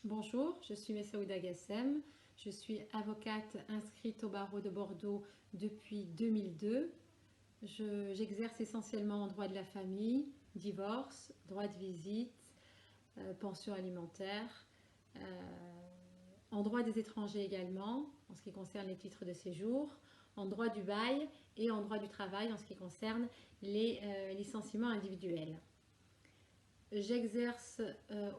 Bonjour, je suis Messaouda Gassem. Je suis avocate inscrite au barreau de Bordeaux depuis 2002. J'exerce essentiellement en droit de la famille, divorce, droit de visite, pension alimentaire, euh, en droit des étrangers également, en ce qui concerne les titres de séjour, en droit du bail et en droit du travail en ce qui concerne les licenciements individuels. J'exerce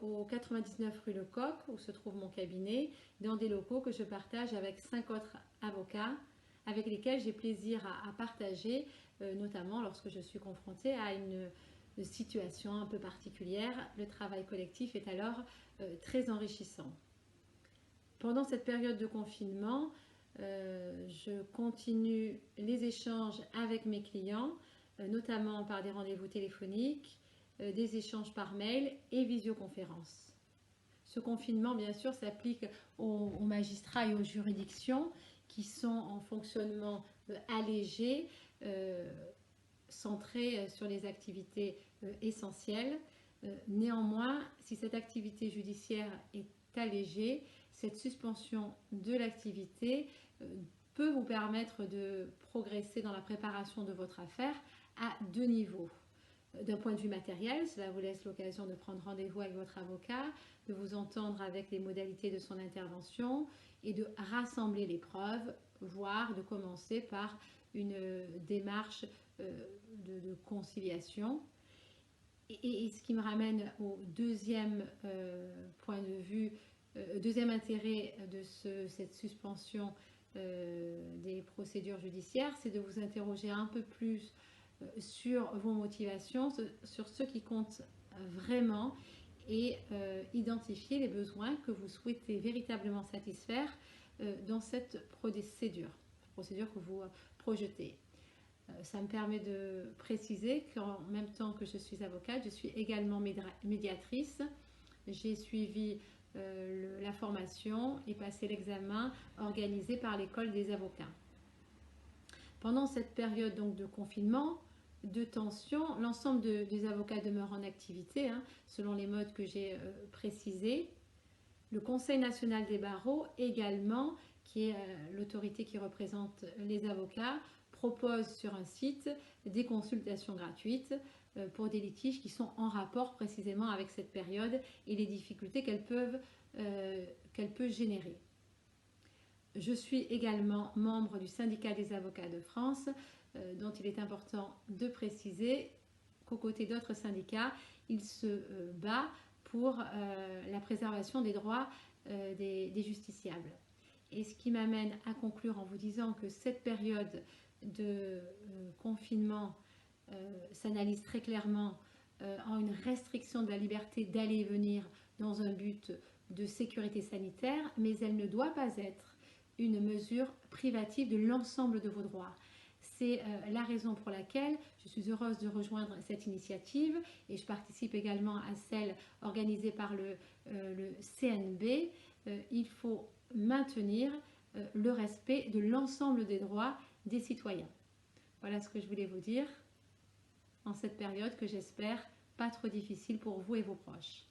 au 99 rue Lecoq, où se trouve mon cabinet, dans des locaux que je partage avec 5 autres avocats, avec lesquels j'ai plaisir à partager, notamment lorsque je suis confrontée à une situation un peu particulière. Le travail collectif est alors très enrichissant. Pendant cette période de confinement, je continue les échanges avec mes clients, notamment par des rendez-vous téléphoniques, des échanges par mail et visioconférence. Ce confinement, bien sûr, s'applique aux magistrats et aux juridictions qui sont en fonctionnement allégé, centré sur les activités essentielles. Néanmoins, si cette activité judiciaire est allégée, cette suspension de l'activité peut vous permettre de progresser dans la préparation de votre affaire à deux niveaux. D'un point de vue matériel, cela vous laisse l'occasion de prendre rendez-vous avec votre avocat, de vous entendre avec les modalités de son intervention et de rassembler les preuves, voire de commencer par une démarche de conciliation. Et ce qui me ramène au deuxième point de vue, deuxième intérêt de cette suspension des procédures judiciaires, c'est de vous interroger un peu plus sur vos motivations, sur ce qui compte vraiment et identifier les besoins que vous souhaitez véritablement satisfaire dans cette procédure que vous projetez. Ça me permet de préciser qu'en même temps que je suis avocate, je suis également médiatrice. J'ai suivi la formation et passé l'examen organisé par l'école des avocats. Pendant cette période donc de confinement, de tension, l'ensemble des avocats demeurent en activité, selon les modes que j'ai précisés. Le Conseil national des barreaux également, qui est l'autorité qui représente les avocats, propose sur un site des consultations gratuites pour des litiges qui sont en rapport précisément avec cette période et les difficultés qu'elle peut générer. Je suis également membre du syndicat des avocats de France, dont il est important de préciser qu'aux côtés d'autres syndicats, il se bat pour la préservation des droits des justiciables. Et ce qui m'amène à conclure en vous disant que cette période de confinement s'analyse très clairement en une restriction de la liberté d'aller et venir dans un but de sécurité sanitaire, mais elle ne doit pas être une mesure privative de l'ensemble de vos droits. C'est la raison pour laquelle je suis heureuse de rejoindre cette initiative et je participe également à celle organisée par le CNB. Il faut maintenir le respect de l'ensemble des droits des citoyens. Voilà ce que je voulais vous dire en cette période que j'espère pas trop difficile pour vous et vos proches.